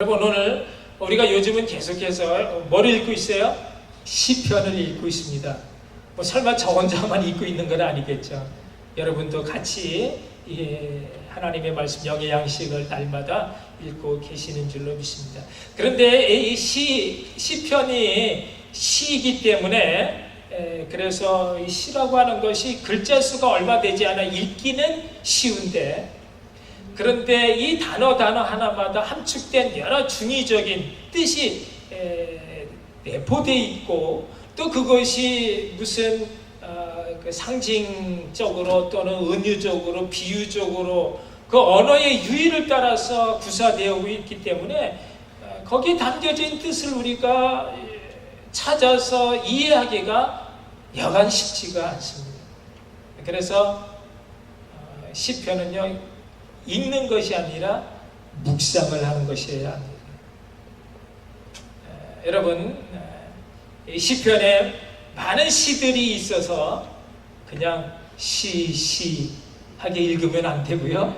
여러분, 오늘 우리가 요즘은 계속해서 뭐를 읽고 있어요? 시편을 읽고 있습니다. 뭐 설마 저 혼자만 읽고 있는 건 아니겠죠. 여러분도 같이 하나님의 말씀 영의 양식을 날마다 읽고 계시는 줄로 믿습니다. 그런데 이 시편이 시이기 때문에 그래서 이 시라고 하는 것이 글자 수가 얼마 되지 않아 읽기는 쉬운데, 그런데 이 단어 하나마다 함축된 여러 중의적인 뜻이 내포되어 있고, 또 그것이 무슨 그 상징적으로 또는 은유적으로 비유적으로 그 언어의 유의를 따라서 구사되어 있기 때문에 거기에 담겨진 뜻을 우리가 찾아서 이해하기가 여간 쉽지가 않습니다. 그래서 시편은요, 읽는 것이 아니라 묵상을 하는 것이어야 합니다. 여러분, 이 시편에 많은 시들이 있어서 그냥 시하게 읽으면 안 되고요.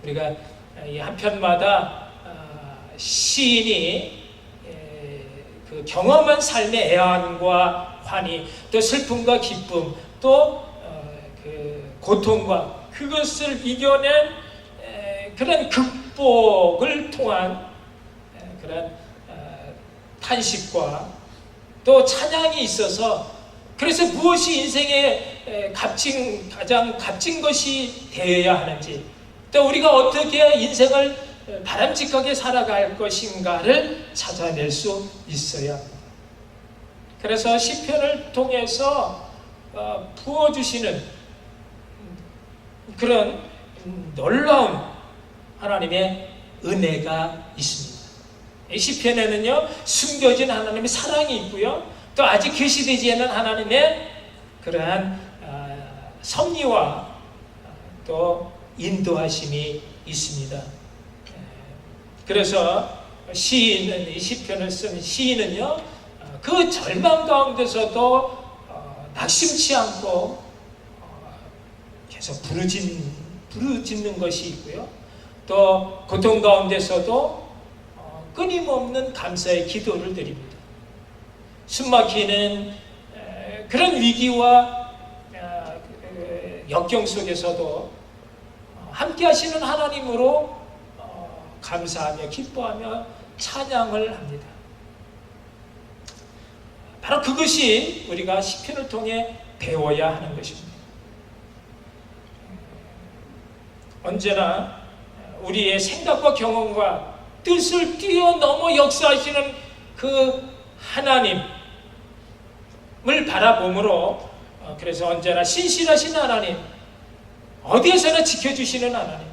우리가 이 한 편마다 시인이 그 경험한 삶의 애환과 환희, 또 슬픔과 기쁨, 또 그 고통과 그것을 이겨낸 그런 극복을 통한 그런 탄식과 또 찬양이 있어서, 그래서 무엇이 인생의 가장 값진 것이 되어야 하는지, 또 우리가 어떻게 인생을 바람직하게 살아갈 것인가를 찾아낼 수 있어야 합니다. 그래서 시편을 통해서 부어주시는 그런 놀라운 하나님의 은혜가 있습니다. 이 시편에는요, 숨겨진 하나님의 사랑이 있고요, 또 아직 계시되지 않은 하나님의 그러한 섭리와 또 인도하심이 있습니다. 그래서 시인은, 이 시편을 쓴 시인은요, 그 절망 가운데서도 낙심치 않고 계속 부르짖는 것이 있고요, 또 고통 가운데서도 끊임없는 감사의 기도를 드립니다. 숨막히는 그런 위기와 역경 속에서도 함께 하시는 하나님으로 감사하며 기뻐하며 찬양을 합니다. 바로 그것이 우리가 시편을 통해 배워야 하는 것입니다. 언제나 우리의 생각과 경험과 뜻을 뛰어넘어 역사하시는 그 하나님을 바라보므로, 그래서 언제나 신실하신 하나님, 어디에서나 지켜주시는 하나님,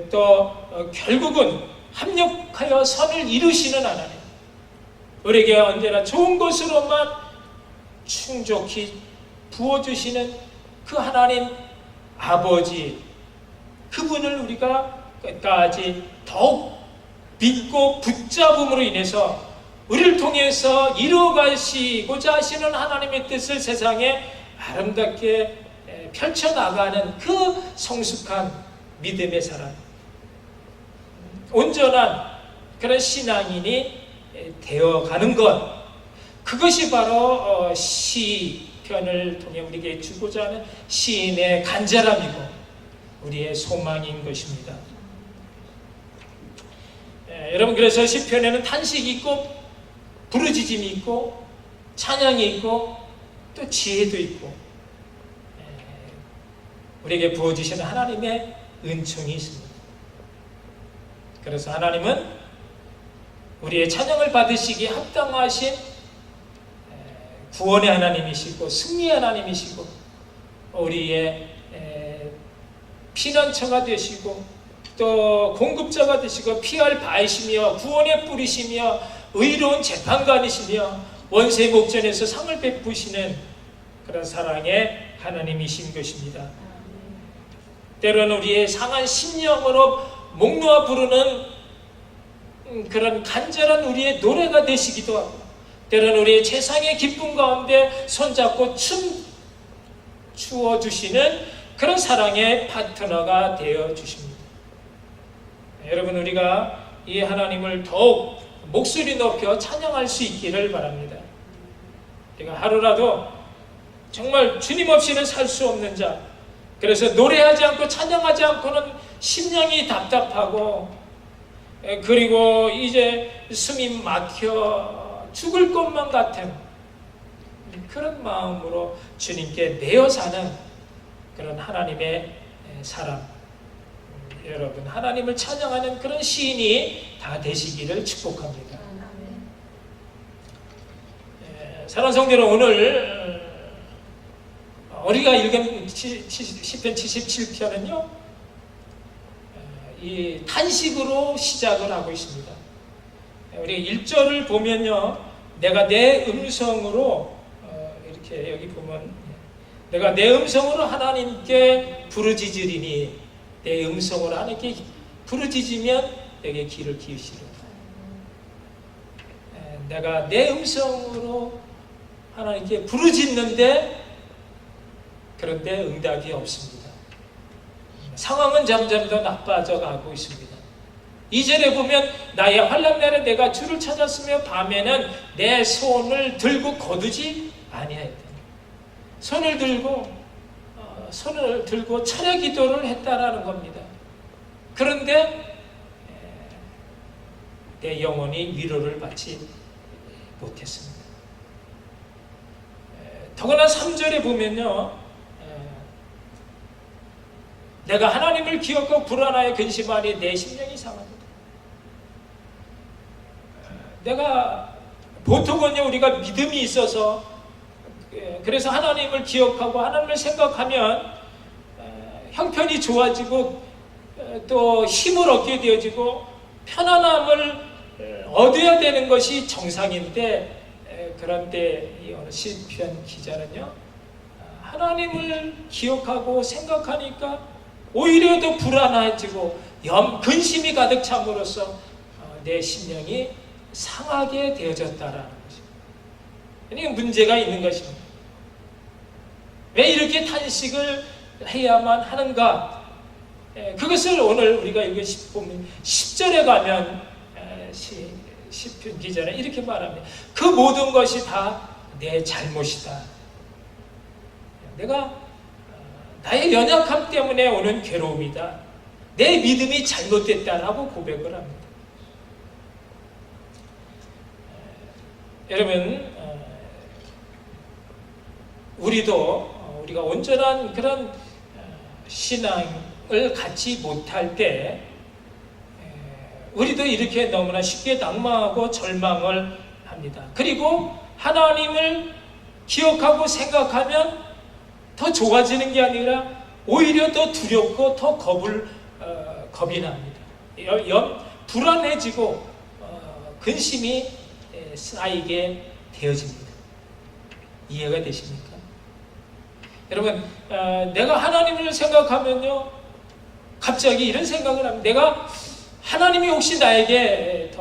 또 결국은 합력하여 선을 이루시는 하나님, 우리에게 언제나 좋은 것으로만 충족히 부어주시는 그 하나님 아버지, 그분을 우리가 끝까지 더욱 믿고 붙잡음으로 인해서 우리를 통해서 이루어가시고자 하시는 하나님의 뜻을 세상에 아름답게 펼쳐나가는 그 성숙한 믿음의 사람, 온전한 그런 신앙인이 되어가는 것, 그것이 바로 시편을 통해 우리에게 주고자 하는 시인의 간절함이고 우리의 소망인 것입니다. 여러분, 그래서 시편에는 탄식이 있고 부르짖음이 있고 찬양이 있고 또 지혜도 있고 우리에게 부어주시는 하나님의 은총이 있습니다. 그래서 하나님은 우리의 찬양을 받으시기에 합당하신 구원의 하나님이시고 승리의 하나님이시고 우리의 피난처가 되시고 또 공급자가 되시고 피할 바이시며 구원의 뿌리시며 의로운 재판관이시며 원세 목전에서 상을 베푸시는 그런 사랑의 하나님이신 것입니다. 때로는 우리의 상한 심령으로 목 놓아 부르는 그런 간절한 우리의 노래가 되시기도 하고, 때로는 우리의 세상의 기쁨 가운데 손잡고 춤추어 주시는 그런 사랑의 파트너가 되어 주십니다. 여러분, 우리가 이 하나님을 더욱 목소리 높여 찬양할 수 있기를 바랍니다. 우리가 하루라도 정말 주님 없이는 살 수 없는 자, 그래서 노래하지 않고 찬양하지 않고는 심령이 답답하고, 그리고 이제 숨이 막혀 죽을 것만 같은 그런 마음으로 주님께 매여 사는 그런 하나님의 사람, 여러분, 하나님을 찬양하는 그런 시인이 다 되시기를 축복합니다. 사랑하는 성도는 오늘 우리가 읽은 시편 77편은요, 이 탄식으로 시작을 하고 있습니다. 우리 1절을 보면요, 내가 내 음성으로, 이렇게 여기 보면, 내가 내 음성으로 하나님께 부르짖으리니, 내 음성으로 하나님께 부르짖으면 내게 귀를 기울이시리라. 내가 내 음성으로 하나님께 부르짖는데, 그런데 응답이 없습니다. 상황은 점점 더 나빠져 가고 있습니다. 2절에 보면 나의 환난날에 내가 주를 찾았으며 밤에는 내 손을 들고 거두지 아니하였다. 손을 들고 철야 기도를 했다라는 겁니다. 그런데 내 영혼이 위로를 받지 못했습니다. 더구나 3절에 보면요, 내가 하나님을 기억하고 불안하여 근심하니 내 심령이 상합니다. 내가 보통은요, 우리가 믿음이 있어서, 그래서 하나님을 기억하고 하나님을 생각하면 형편이 좋아지고 또 힘을 얻게 되어지고 편안함을 얻어야 되는 것이 정상인데, 그런데 이 시편 기자는요, 하나님을 기억하고 생각하니까 오히려 더 불안해지고 근심이 가득 참으로써 내 심령이 상하게 되어졌다라는 것입니다. 그러니까 문제가 있는 것입니다. 왜 이렇게 탄식을 해야만 하는가? 그것을 오늘 우리가 여기 보면 10절에 가면 시편 기자는 이렇게 말합니다. 그 모든 것이 다 내 잘못이다. 내가 나의 연약함 때문에 오는 괴로움이다. 내 믿음이 잘못됐다라고 고백을 합니다. 여러분, 우리가 온전한 그런 신앙을 갖지 못할 때 우리도 이렇게 너무나 쉽게 낙망하고 절망을 합니다. 그리고 하나님을 기억하고 생각하면 더 좋아지는 게 아니라 오히려 더 두렵고 더 겁이 납니다. 불안해지고 근심이 쌓이게 되어집니다. 이해가 되십니까? 여러분, 내가 하나님을 생각하면요, 갑자기 이런 생각을 합니다. 내가 하나님이 혹시 나에게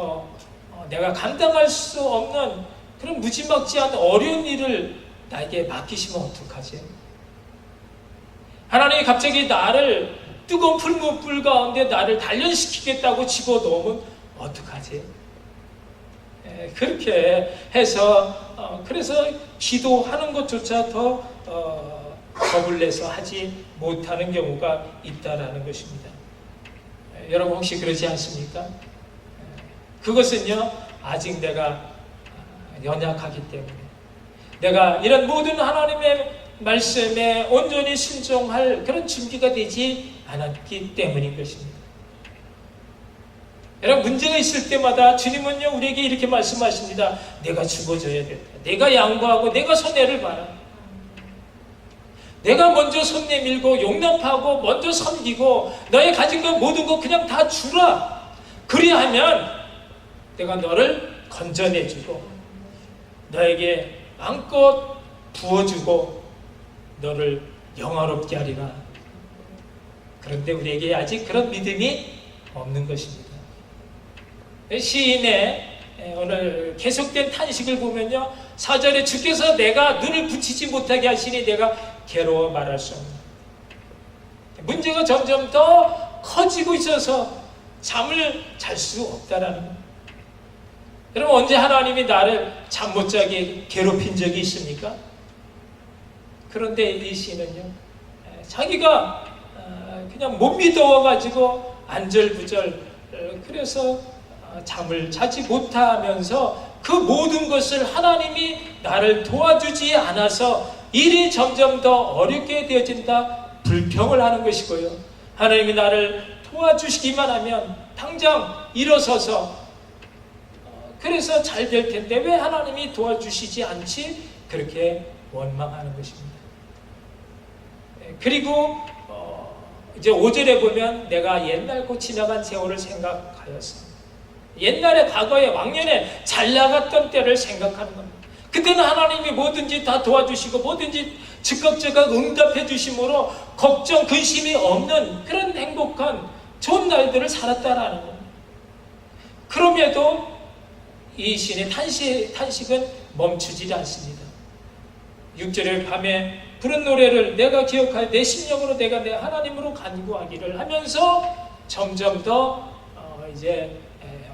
내가 감당할 수 없는 그런 무지막지한 어려운 일을 나에게 맡기시면 어떡하지? 하나님이 갑자기 나를 뜨거운 풀무불 가운데 나를 단련시키겠다고 집어넣으면 어떡하지? 그렇게 해서 그래서 기도하는 것조차 더 겁을 내서 하지 못하는 경우가 있다라는 것입니다. 여러분 혹시 그러지 않습니까? 그것은요, 아직 내가 연약하기 때문에, 내가 이런 모든 하나님의 말씀에 온전히 순종할 그런 준비가 되지 않았기 때문인 것입니다. 여러분, 문제가 있을 때마다 주님은요, 우리에게 이렇게 말씀하십니다. 내가 죽어줘야 된다. 내가 양보하고 내가 손해를 봐라. 내가 먼저 손 내밀고 용납하고 먼저 섬기고 너의 가진 것 모든 거 그냥 다 주라. 그리하면 내가 너를 건져내주고 너에게 마음껏 부어주고 너를 영화롭게 하리라. 그런데 우리에게 아직 그런 믿음이 없는 것입니다. 시인의 오늘 계속된 탄식을 보면요, 4절에 주께서 내가 눈을 붙이지 못하게 하시니 내가 괴로워 말할 수 없는, 문제가 점점 더 커지고 있어서 잠을 잘 수 없다라는 겁니다. 여러분, 언제 하나님이 나를 잠 못 자게 괴롭힌 적이 있습니까? 그런데 이 시인은요, 자기가 그냥 몸이 더워가지고 안절부절 그래서 잠을 자지 못하면서 그 모든 것을 하나님이 나를 도와주지 않아서 일이 점점 더 어렵게 되어진다 불평을 하는 것이고요. 하나님이 나를 도와주시기만 하면 당장 일어서서 그래서 잘 될 텐데 왜 하나님이 도와주시지 않지? 그렇게 원망하는 것입니다. 그리고 이제 5절에 보면 내가 옛날고 지나간 세월을 생각하였어. 옛날에 과거에 왕년에 잘 나갔던 때를 생각하는 겁니다. 그때는 하나님이 뭐든지 다 도와주시고 뭐든지 즉각즉각 응답해 주심으로 걱정, 근심이 없는 그런 행복한 좋은 날들을 살았다라는 겁니다. 그럼에도 이 시인의 탄식은 멈추지 않습니다. 6절에 밤에 부른 노래를 내가 기억하여 내 심령으로 내가 내 하나님으로 간구하기를 하면서 점점 더 이제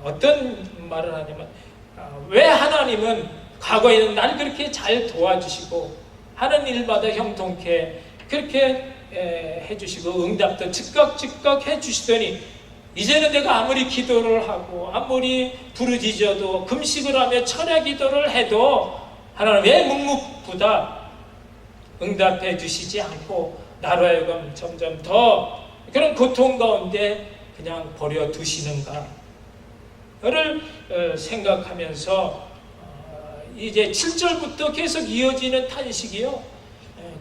어떤 말을 하냐면 왜 하나님은 과거에는 날 그렇게 잘 도와주시고 하는 일마다 형통케 그렇게 해주시고 응답도 즉각 해주시더니 이제는 내가 아무리 기도를 하고 아무리 부르짖어도 금식을 하며 철야 기도를 해도 하나님 왜 묵묵부답 응답해 주시지 않고 나로 하여금 점점 더 그런 고통 가운데 그냥 버려두시는가를 생각하면서 이제 7절부터 계속 이어지는 탄식이요.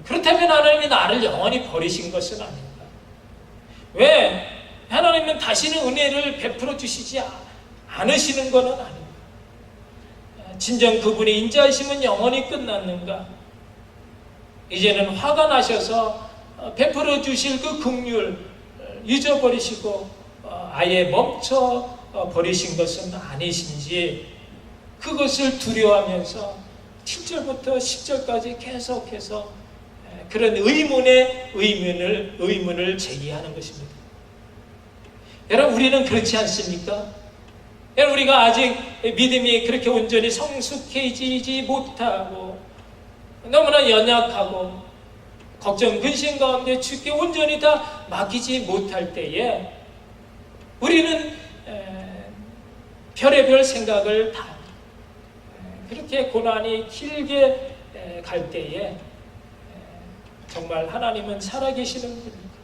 그렇다면 하나님이 나를 영원히 버리신 것은 아닌가? 왜 하나님은 다시는 은혜를 베풀어 주시지 않으시는 것은 아닌가? 진정 그분의 인자하심은 영원히 끝났는가? 이제는 화가 나셔서 베풀어 주실 그 긍휼 잊어버리시고 아예 멈춰 버리신 것은 아니신지 그것을 두려워하면서 7절부터 10절까지 계속해서 그런 의문을 제기하는 것입니다. 여러분, 우리는 그렇지 않습니까? 여러분, 우리가 아직 믿음이 그렇게 온전히 성숙해지지 못하고 너무나 연약하고 걱정, 근심 가운데 주께 온전히 다 맡기지 못할 때에 우리는 별의별 생각을 다 그렇게 고난이 길게 갈 때에 정말 하나님은 살아계시는 분입니까?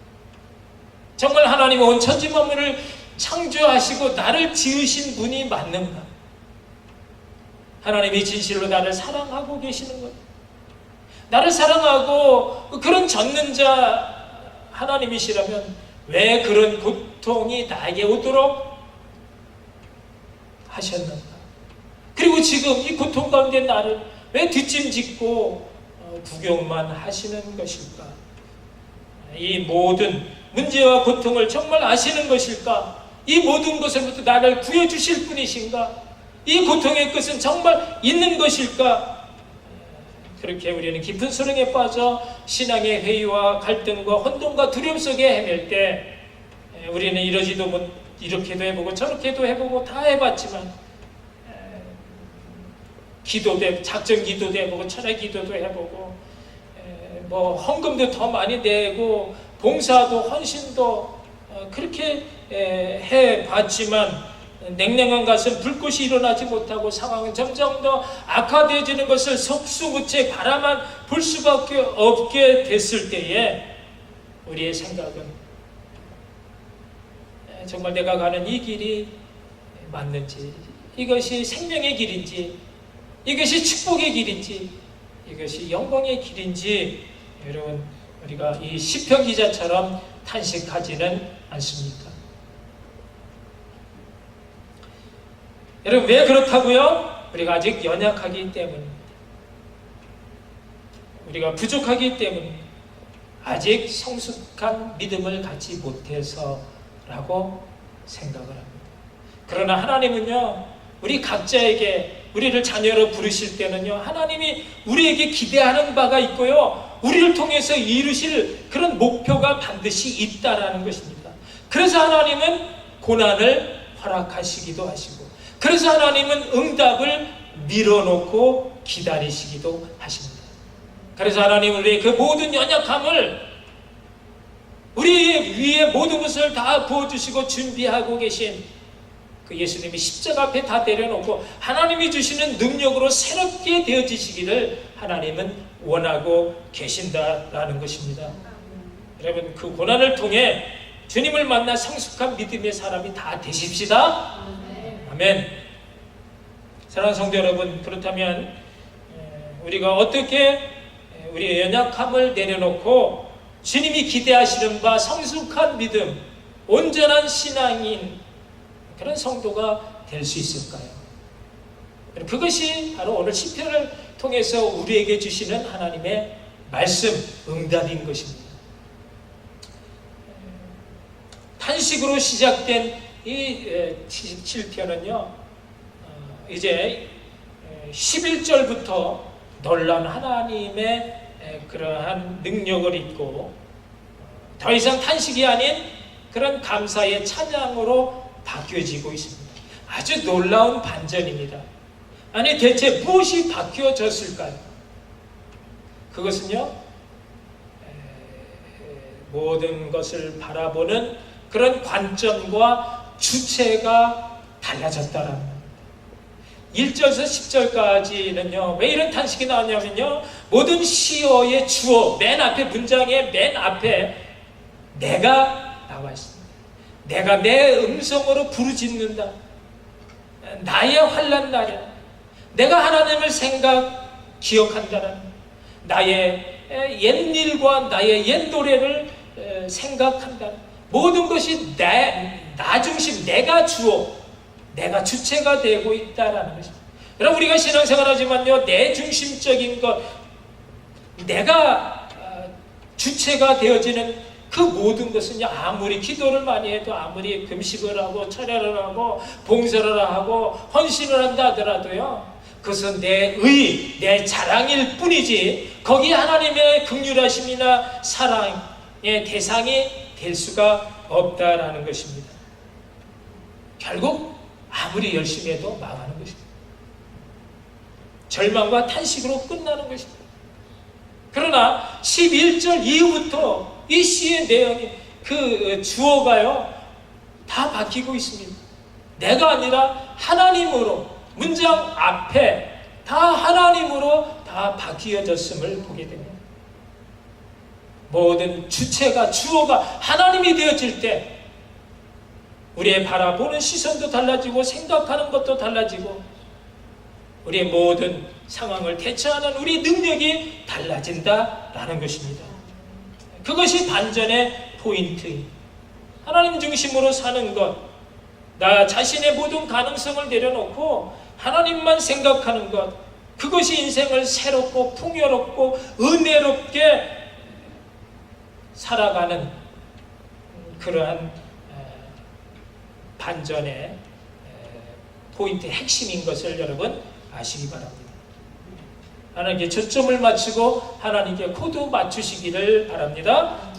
정말 하나님은 온 천지 만물을 창조하시고 나를 지으신 분이 맞는가? 하나님이 진실로 나를 사랑하고 계시는 것, 나를 사랑하고 그런 전능자 하나님이시라면 왜 그런 고통이 나에게 오도록 하셨는가? 그리고 지금 이 고통 가운데 나를 왜 뒷짐짓고 구경만 하시는 것일까? 이 모든 문제와 고통을 정말 아시는 것일까? 이 모든 것으로부터 나를 구해주실 분이신가? 이 고통의 끝은 정말 있는 것일까? 그렇게 우리는 깊은 수렁에 빠져 신앙의 회의와 갈등과 혼돈과 두려움 속에 헤맬 때 우리는 이러지도 못, 이렇게도 해보고 저렇게도 해보고 다 해봤지만 기도도 작전 기도도 해보고 철야 기도도 해보고 뭐 헌금도 더 많이 내고 봉사도 헌신도 그렇게 해봤지만 냉랭한 가슴 불꽃이 일어나지 못하고 상황은 점점 더 악화되어지는 것을 속수무책 바라만 볼 수밖에 없게 됐을 때에 우리의 생각은 정말 내가 가는 이 길이 맞는지, 이것이 생명의 길인지, 이것이 축복의 길인지, 이것이 영광의 길인지 여러분 우리가 이 시편 기자처럼 탄식하지는 않습니까? 여러분 왜 그렇다고요? 우리가 아직 연약하기 때문입니다. 우리가 부족하기 때문입니다. 아직 성숙한 믿음을 갖지 못해서라고 생각을 합니다. 그러나 하나님은요, 우리 각자에게 우리를 자녀로 부르실 때는요, 하나님이 우리에게 기대하는 바가 있고요, 우리를 통해서 이루실 그런 목표가 반드시 있다라는 것입니다. 그래서 하나님은 고난을 허락하시기도 하시고, 그래서 하나님은 응답을 밀어놓고 기다리시기도 하십니다. 그래서 하나님은 우리의 그 모든 연약함을, 우리 위에 모든 것을 다 부어주시고 준비하고 계신 그 예수님이 십자가 앞에 다 내려놓고 하나님이 주시는 능력으로 새롭게 되어지시기를 하나님은 원하고 계신다라는 것입니다. 여러분, 그 고난을 통해 주님을 만나 성숙한 믿음의 사람이 다 되십시다. 아멘. 사랑하는 성도 여러분, 그렇다면 우리가 어떻게 우리의 연약함을 내려놓고 주님이 기대하시는 바 성숙한 믿음, 온전한 신앙인 그런 성도가 될 수 있을까요? 그것이 바로 오늘 시편을 통해서 우리에게 주시는 하나님의 말씀, 응답인 것입니다. 탄식으로 시작된 이 시편은요, 이제 11절부터 놀라운 하나님의 그러한 능력을 잊고 더 이상 탄식이 아닌 그런 감사의 찬양으로 바뀌어지고 있습니다. 아주 놀라운 반전입니다. 아니, 대체 무엇이 바뀌어졌을까요? 그것은요, 모든 것을 바라보는 그런 관점과 주체가 달라졌다라는 겁니다. 1절에서 10절까지는요, 왜 이런 탄식이 나왔냐면요, 모든 시어의 주어, 맨 앞에, 문장의 맨 앞에 내가 나와 있습니다. 내가 내 음성으로 부르짖는다. 나의 환난 날에 내가 하나님을 기억한다는, 나의 옛일과 나의 옛 노래를 생각한다. 모든 것이 나 중심, 내가 주어, 내가 주체가 되고 있다라는 것입니다. 여러분, 우리가 신앙생활하지만요, 내 중심적인 것, 내가 주체가 되어지는 그 모든 것은요, 아무리 기도를 많이 해도, 아무리 금식을 하고 철야를 하고 봉사를 하고 헌신을 한다 하더라도요, 그것은 내 자랑일 뿐이지 거기에 하나님의 긍휼하심이나 사랑의 대상이 될 수가 없다라는 것입니다. 결국 아무리 열심히 해도 망하는 것입니다. 절망과 탄식으로 끝나는 것입니다. 그러나 11절 이후부터 이 시의 내용이, 그 주어가요, 다 바뀌고 있습니다. 내가 아니라 하나님으로, 문장 앞에 다 하나님으로 다 바뀌어졌음을 보게 됩니다. 모든 주체가, 주어가 하나님이 되어질 때 우리의 바라보는 시선도 달라지고 생각하는 것도 달라지고 우리의 모든 상황을 대처하는 우리 능력이 달라진다라는 것입니다. 그것이 반전의 포인트입니다. 하나님 중심으로 사는 것, 나 자신의 모든 가능성을 내려놓고 하나님만 생각하는 것, 그것이 인생을 새롭고 풍요롭고 은혜롭게 살아가는 그러한 반전의 포인트의 핵심인 것을 여러분 아시기 바랍니다. 하나님께 초점을 맞추고 하나님께 코드 맞추시기를 바랍니다.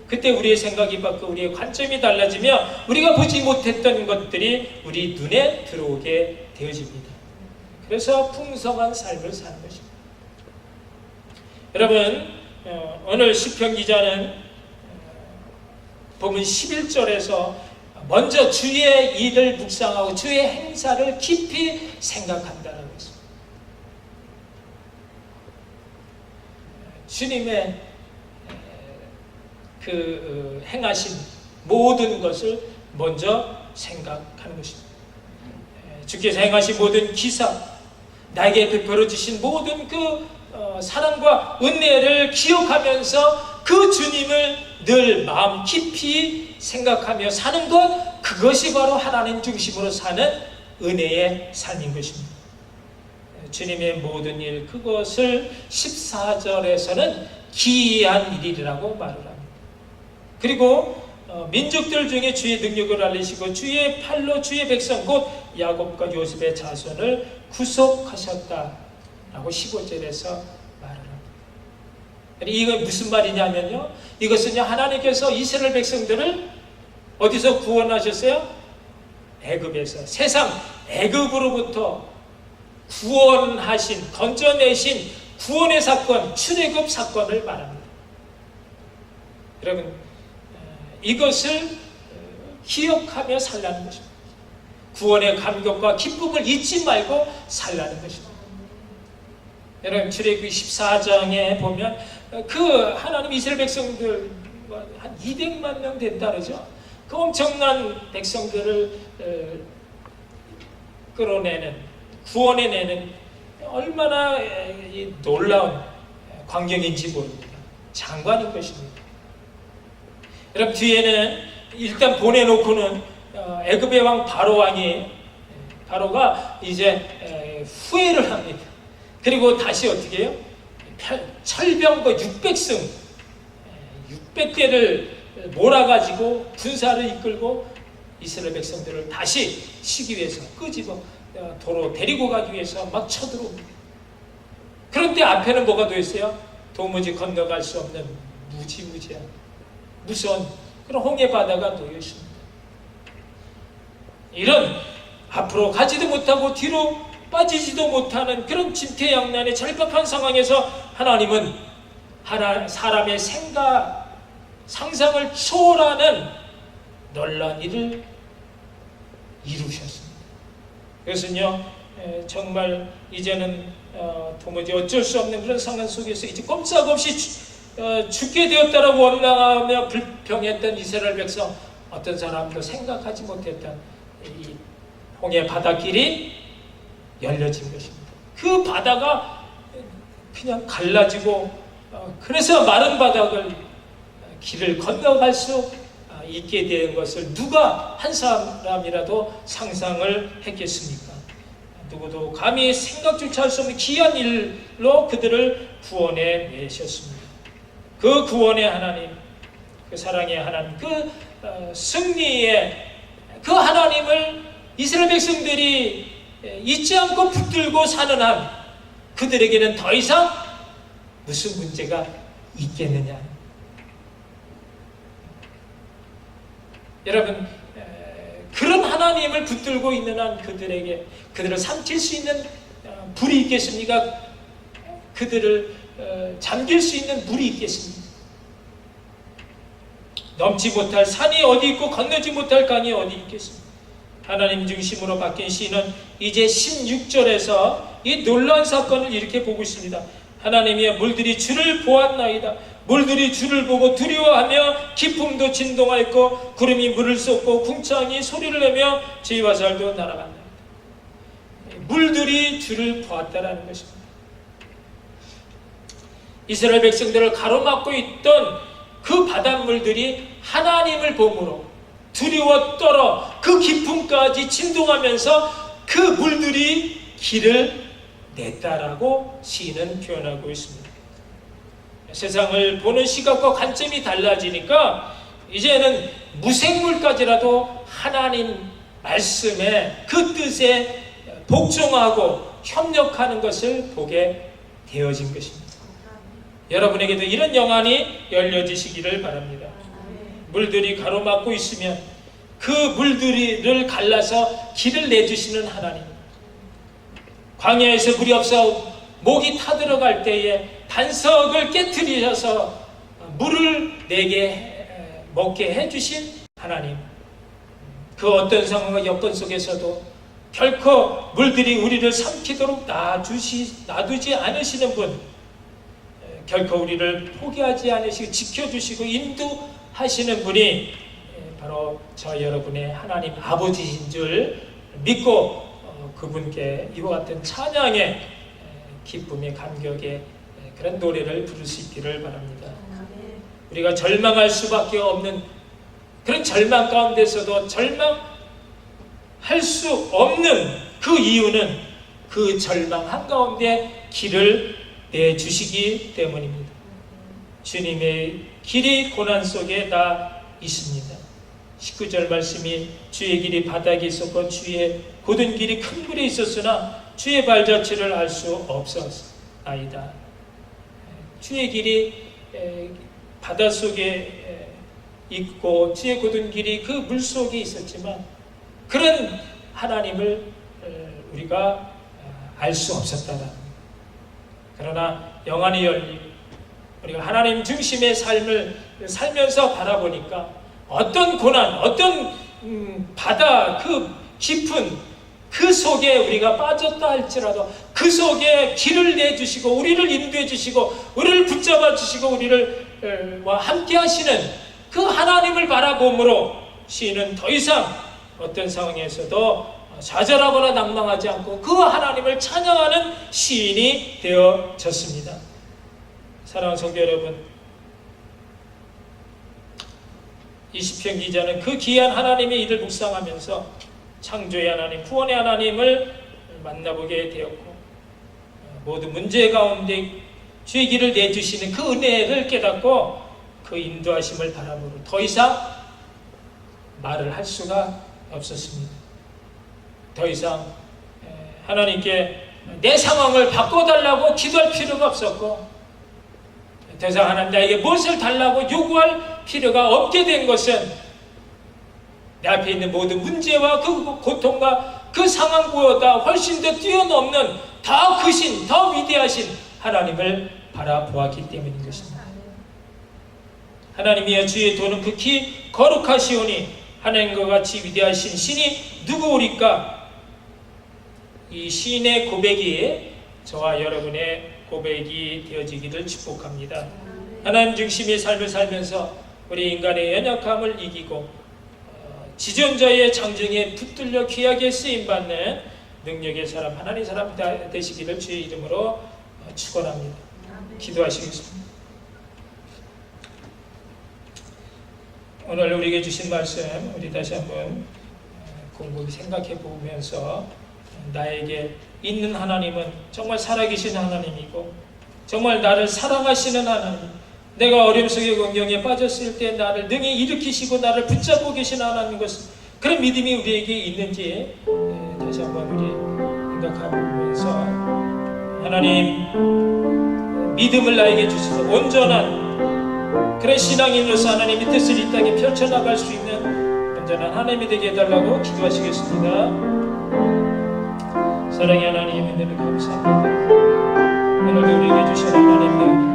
그때 우리의 생각이 바뀌고 우리의 관점이 달라지며 우리가 보지 못했던 것들이 우리 눈에 들어오게 되어집니다. 그래서 풍성한 삶을 사는 것입니다. 여러분, 오늘 시편 기자는 본문 11절에서 먼저 주의 일을 묵상하고 주의 행사를 깊이 생각한다는 것입니다. 주님의 그 행하신 모든 것을 먼저 생각하는 것입니다. 주께서 행하신 모든 기사, 나에게 베풀어 주신 모든 그 사랑과 은혜를 기억하면서 그 주님을 늘 마음 깊이 생각하며 사는 것, 그것이 바로 하나님 중심으로 사는 은혜의 삶인 것입니다. 주님의 모든 일, 그것을 14절에서는 기이한 일이라고 말을 합니다. 그리고 민족들 중에 주의 능력을 알리시고 주의 팔로 주의 백성 곧 야곱과 요셉의 자손을 구속하셨다라고 15절에서 말을 합니다. 이거 무슨 말이냐면요, 이것은요, 하나님께서 이스라엘 백성들을 어디서 구원하셨어요? 애굽에서 세상 애굽으로부터 구원하신, 건져내신 구원의 사건, 출애굽 사건을 말합니다. 여러분, 이것을 기억하며 살라는 것입니다. 구원의 감격과 기쁨을 잊지 말고 살라는 것입니다. 여러분, 출애굽기 14장에 보면 그 하나님 이스라엘 백성들 한 200만 명 된다 그러죠. 그 엄청난 백성들을 끌어내는, 구원해내는 얼마나 놀라운 광경인지 모릅니다. 장관인 것입니다. 여러분, 뒤에는 일단 보내놓고는 애굽의 왕 바로가 이제 후회를 합니다. 그리고 다시 어떻게 해요? 철병거 600승 600대를 몰아가지고 군사를 이끌고 이스라엘 백성들을 다시 치기 위해서 끄집어 도로 데리고 가기 위해서 막 쳐들어옵니다. 그런데 앞에는 뭐가 돼 있어요? 도무지 건너갈 수 없는 무지무지한 무서운 그런 홍해 바다가 놓여 있습니다. 이런 앞으로 가지도 못하고 뒤로 빠지지도 못하는 그런 진퇴양난의 절박한 상황에서 하나님은 사람의 생각, 상상을 초월하는 놀라운 일을 이루셨습니다. 그것은요, 정말 이제는 도무지 어쩔 수 없는 그런 상황 속에서 이제 꼼짝없이 죽게 되었다라고 원망하며 불평했던 이스라엘 백성, 어떤 사람도 생각하지 못했던 이 홍해 바닷길이 열려진 것입니다. 그 바다가 그냥 갈라지고 그래서 마른 바닥을 길을 건너갈 수 있게 된 것을 누가 한 사람이라도 상상을 했겠습니까? 누구도 감히 생각조차 할 수 없는 귀한 일로 그들을 구원해 내셨습니다. 그 구원의 하나님, 그 사랑의 하나님, 그 승리의 그 하나님을 이스라엘 백성들이 잊지 않고 붙들고 사는 한 그들에게는 더 이상 무슨 문제가 있겠느냐. 여러분, 그런 하나님을 붙들고 있는 한 그들에게 그들을 삼킬 수 있는 불이 있겠습니까? 그들을 잠길 수 있는 물이 있겠습니까? 넘지 못할 산이 어디 있고 건너지 못할 강이 어디 있겠습니까? 하나님 중심으로 바뀐 시인은 이제 16절에서 이 놀라운 사건을 이렇게 보고 있습니다. 하나님이여, 물들이 주를 보았나이다. 물들이 주를 보고 두려워하며 기품도 진동하였고 구름이 물을 쏟고 궁창이 소리를 내며 제 화살도 날아간다. 물들이 주를 보았다라는 것입니다. 이스라엘 백성들을 가로막고 있던 그 바닷물들이 하나님을 보므로 두려워 떨어 그 깊음까지 진동하면서 그 물들이 길을 냈다라고 시인은 표현하고 있습니다. 세상을 보는 시각과 관점이 달라지니까 이제는 무생물까지라도 하나님 말씀의 그 뜻에 복종하고 협력하는 것을 보게 되어진 것입니다. 여러분에게도 이런 영안이 열려지시기를 바랍니다. 물들이 가로막고 있으면 그 물들이를 갈라서 길을 내주시는 하나님, 광야에서 물이 없어 목이 타들어갈 때에 반석을 깨트리셔서 물을 내게 먹게 해주신 하나님, 그 어떤 상황과 여건 속에서도 결코 물들이 우리를 삼키도록 놔두지 않으시는 분, 결코 우리를 포기하지 않으시고 지켜주시고 인도하시는 분이 바로 저 여러분의 하나님 아버지인 줄 믿고 그분께 이와 같은 찬양의 기쁨의 감격의 그런 노래를 부를 수 있기를 바랍니다. 우리가 절망할 수밖에 없는 그런 절망 가운데서도 절망할 수 없는 그 이유는 그 절망 한가운데 길을 내주시기 때문입니다. 주님의 길이 고난 속에 다 있습니다. 19절 말씀이 주의 길이 바닥에 있었고 주의 곧은 길이 큰 물에 있었으나 주의 발자취를 알 수 없었나이다. 주의 길이 바닷속에 있고 주의 곧은 길이 그 물속에 있었지만 그런 하나님을 우리가 알 수 없었다는. 그러나 영안이 열리고 우리가 하나님 중심의 삶을 살면서 바라보니까 어떤 고난, 어떤 바다 그 깊은 그 속에 우리가 빠졌다 할지라도 그 속에 길을 내주시고 우리를 인도해 주시고 우리를 붙잡아 주시고 우리를 함께 하시는 그 하나님을 바라봄으로 시인은 더 이상 어떤 상황에서도 좌절하거나 낭망하지 않고 그 하나님을 찬양하는 시인이 되어졌습니다. 사랑하는 성도 여러분, 이 시편 기자는 그 귀한 하나님의 일을 묵상하면서 창조의 하나님, 구원의 하나님을 만나보게 되었고 모든 문제 가운데 주의 길을 내주시는 그 은혜를 깨닫고 그 인도하심을 바라보고 더 이상 말을 할 수가 없었습니다. 더 이상 하나님께 내 상황을 바꿔달라고 기도할 필요가 없었고 더 이상 하나님 나에게 무엇을 달라고 요구할 필요가 없게 된 것은 내 앞에 있는 모든 문제와 그 고통과 그 상황보다 훨씬 더 뛰어넘는 더 크신, 더 위대하신 하나님을 바라보았기 때문인 것입니다. 하나님이여 주의 도는 극히 거룩하시오니 하나님과 같이 위대하신 신이 누구오리까? 이 시인의 고백이 저와 여러분의 고백이 되어지기를 축복합니다. 하나님 중심의 삶을 살면서 우리 인간의 연약함을 이기고 지존자의 장정에 붙들려 귀하게 쓰임받는 능력의 사람, 하나님의 사람 되시기를 주의 이름으로 축원합니다. 기도하시겠습니다. 오늘 우리에게 주신 말씀 우리 다시 한번 곰곰이 생각해 보면서 나에게 있는 하나님은 정말 살아계신 하나님이고 정말 나를 사랑하시는 하나님, 내가 어려움 속에 공경에 빠졌을 때 나를 능히 일으키시고 나를 붙잡고 계신 하나님 것은 그런 믿음이 우리에게 있는지 다시 한번 우리 생각하면서 하나님 믿음을 나에게 주셔서 온전한 그런 신앙인으로서 하나님의 뜻을 이 땅에 펼쳐나갈 수 있는 온전한 하나님이 되게 해달라고 기도하시겠습니다. 사랑의 하나님, 은혜를 감사합니다. 오늘도 우리에게 주신 하나님의